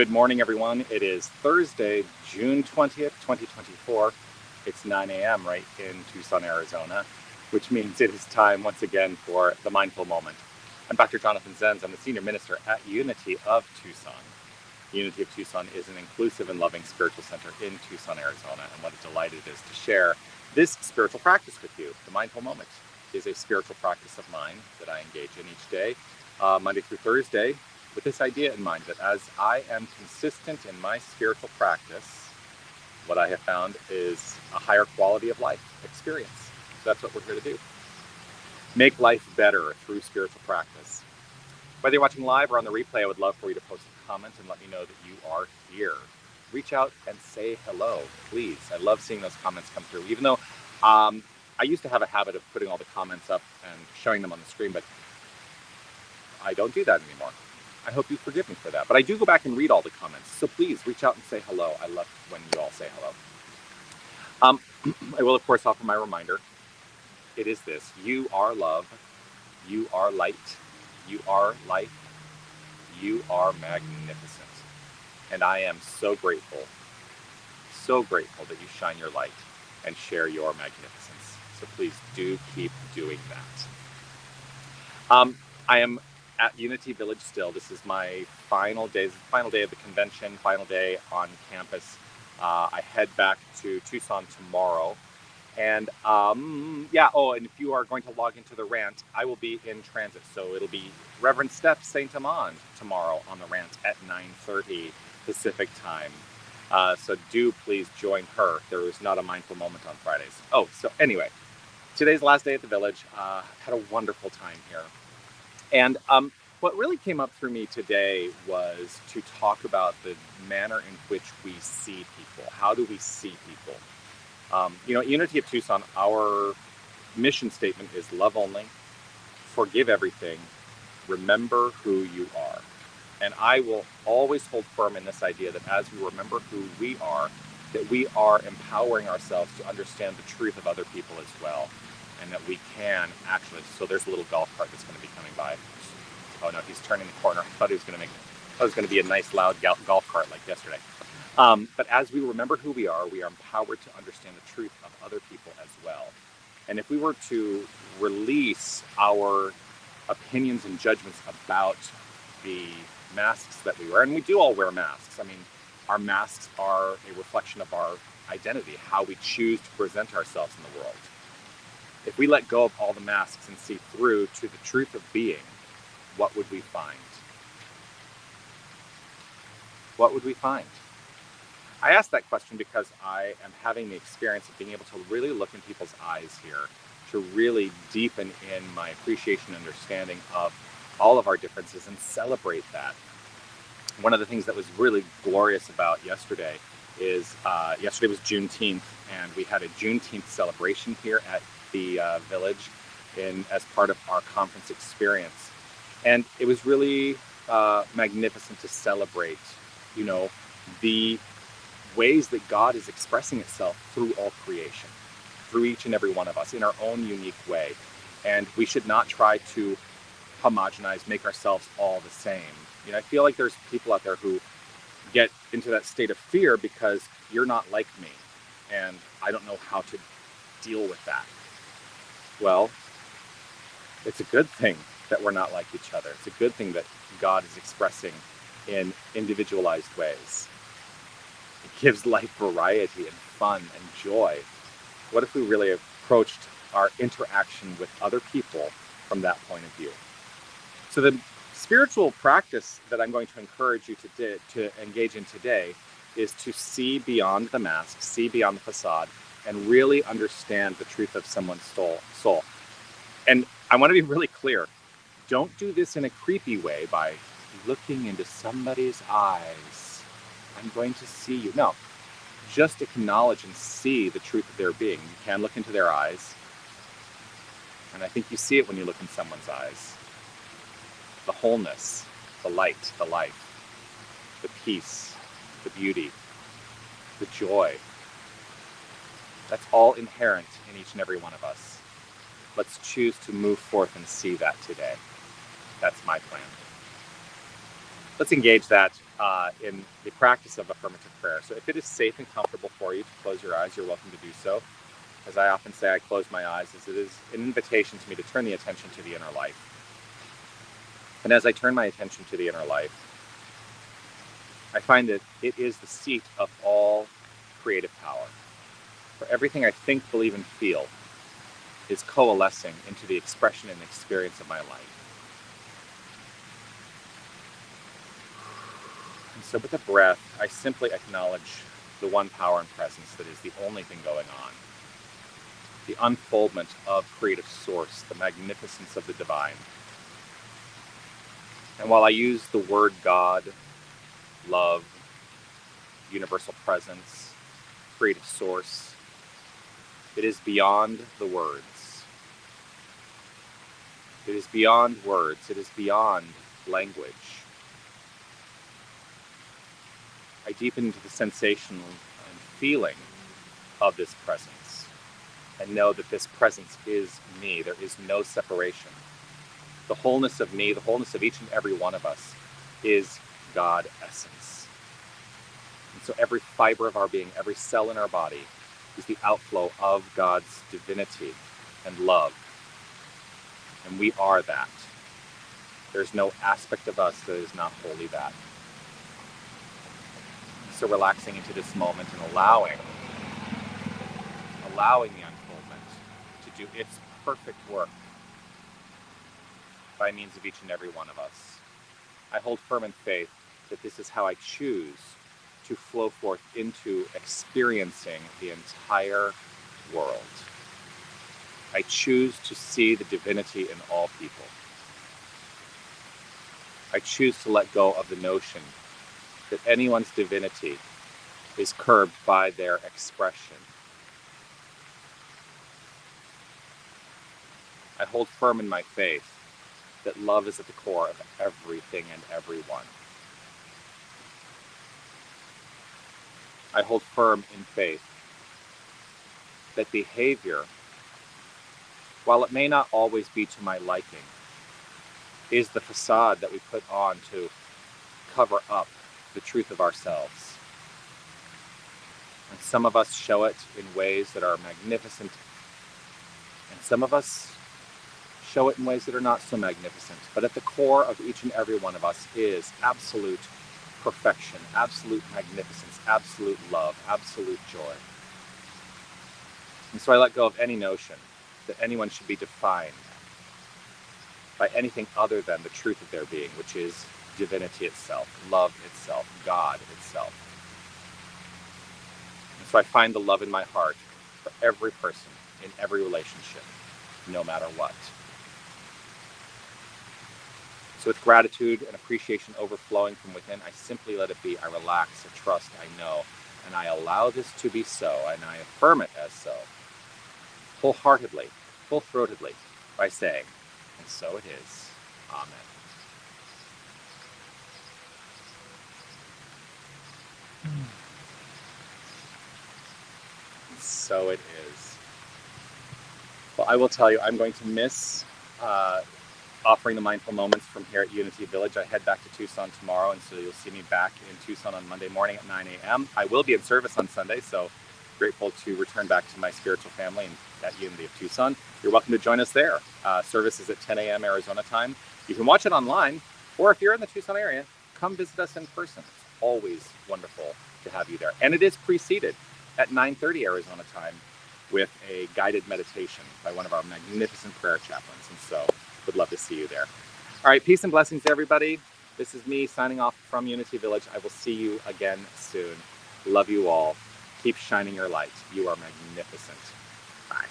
Good morning, everyone. It is Thursday, June 20th, 2024. It's 9 a.m. right in Tucson, Arizona, which means it is time once again for the Mindful Moment. I'm Dr. Jonathan Zenz. I'm the Senior Minister at Unity of Tucson. Unity of Tucson is an inclusive and loving spiritual center in Tucson, Arizona, and what a delight it is to share this spiritual practice with you. The Mindful Moment is a spiritual practice of mine that I engage in each day, Monday through Thursday, with this idea in mind that as I am consistent in my spiritual practice, what I have found is a higher quality of life experience. So that's what we're here to do. Make life better through spiritual practice. Whether you're watching live or on the replay, I would love for you to post a comment and let me know that you are here. Reach out and say hello, please. I love seeing those comments come through, even though I used to have a habit of putting all the comments up and showing them on the screen, but I don't do that anymore. I hope you forgive me for that. But I do go back and read all the comments. So please reach out and say hello. I love when you all say hello. I will, of course, offer my reminder. It is this. You are love. You are light. You are life. You are magnificent. And I am so grateful that you shine your light and share your magnificence. So please do keep doing that. I am at Unity Village still. This is my final day of the convention, final day on campus. I head back to Tucson tomorrow. And and if you are going to log into the rant, I will be in transit. So it'll be Reverend Steph St. Amand tomorrow on the rant at 9:30 Pacific time. So do please join her. There is not a mindful moment on Fridays. So anyway, today's the last day at the village. Had a wonderful time here. And what really came up for me today was to talk about the manner in which we see people. How do we see people? At Unity of Tucson, our mission statement is love only, forgive everything, remember who you are. And I will always hold firm in this idea that as we remember who we are, that we are empowering ourselves to understand the truth of other people as well. And that we can actually, so there's a little golf cart that's going to be coming by. Oh no, he's turning the corner. I thought it was going to be a nice loud golf cart like yesterday. But as we remember who we are empowered to understand the truth of other people as well. And if we were to release our opinions and judgments about the masks that we wear, and we do all wear masks. I mean, our masks are a reflection of our identity, how we choose to present ourselves in the world. If we let go of all the masks and see through to the truth of being, what would we find? What would we find? I ask that question because I am having the experience of being able to really look in people's eyes here, to really deepen in my appreciation and understanding of all of our differences and celebrate that. One of the things that was really glorious about yesterday is, yesterday was Juneteenth, and we had a Juneteenth celebration here at the village as part of our conference experience. And it was really magnificent to celebrate, the ways that God is expressing itself through all creation, through each and every one of us in our own unique way. And we should not try to homogenize, make ourselves all the same. I feel like there's people out there who get into that state of fear because you're not like me, and I don't know how to deal with that. Well, it's a good thing that we're not like each other. It's a good thing that God is expressing in individualized ways. It gives life variety and fun and joy. What if we really approached our interaction with other people from that point of view? So the spiritual practice that I'm going to encourage you to engage in today is to see beyond the mask, see beyond the facade, and really understand the truth of someone's soul. And I want to be really clear. Don't do this in a creepy way by looking into somebody's eyes. I'm going to see you. No, just acknowledge and see the truth of their being. You can look into their eyes. And I think you see it when you look in someone's eyes. The wholeness, the light, the life, the peace, the beauty, the joy. That's all inherent in each and every one of us. Let's choose to move forth and see that today. That's my plan. let's engage that in the practice of affirmative prayer. So if it is safe and comfortable for you to close your eyes, you're welcome to do so. As I often say, I close my eyes as it is an invitation to me to turn the attention to the inner life. And as I turn my attention to the inner life, I find that it is the seat of all creative power. For everything I think, believe, and feel is coalescing into the expression and experience of my life. And so with the breath, I simply acknowledge the one power and presence that is the only thing going on. The unfoldment of creative source, the magnificence of the divine. And while I use the word God, love, universal presence, creative source, it is beyond the words. It is beyond words. It is beyond language. I deepen into the sensation and feeling of this presence and know that this presence is me. There is no separation. The wholeness of me, the wholeness of each and every one of us is God essence. And so every fiber of our being, every cell in our body is the outflow of God's divinity and love. And we are that. There's no aspect of us that is not wholly that. So relaxing into this moment and allowing the unfoldment to do its perfect work by means of each and every one of us. I hold firm in faith that this is how I choose to flow forth into experiencing the entire world. I choose to see the divinity in all people. I choose to let go of the notion that anyone's divinity is curbed by their expression. I hold firm in my faith that love is at the core of everything and everyone. I hold firm in faith that behavior, while it may not always be to my liking, is the facade that we put on to cover up the truth of ourselves. And some of us show it in ways that are magnificent, and some of us show it in ways that are not so magnificent. But at the core of each and every one of us is absolute perfection, absolute magnificence, absolute love, absolute joy. And so I let go of any notion that anyone should be defined by anything other than the truth of their being, which is divinity itself, love itself, God itself. And so I find the love in my heart for every person in every relationship, no matter what. So with gratitude and appreciation overflowing from within, I simply let it be. I relax, I trust, I know, and I allow this to be so, and I affirm it as so, wholeheartedly, full-throatedly, by saying, and so it is. Amen. And so it is. Well, I will tell you, I'm going to miss offering the mindful moments from here at Unity Village. I head back to Tucson tomorrow, and so you'll see me back in Tucson on Monday morning at 9 a.m. I will be in service on Sunday, so grateful to return back to my spiritual family at Unity of Tucson. You're welcome to join us there. Service is at 10 a.m. Arizona time. You can watch it online, or if you're in the Tucson area, come visit us in person. It's always wonderful to have you there. And it is preceded at 9:30 Arizona time with a guided meditation by one of our magnificent prayer chaplains. And so would love to see you there. All right, peace and blessings, everybody. This is me signing off from Unity Village. I will see you again soon. Love you all. Keep shining your light. You are magnificent. Bye.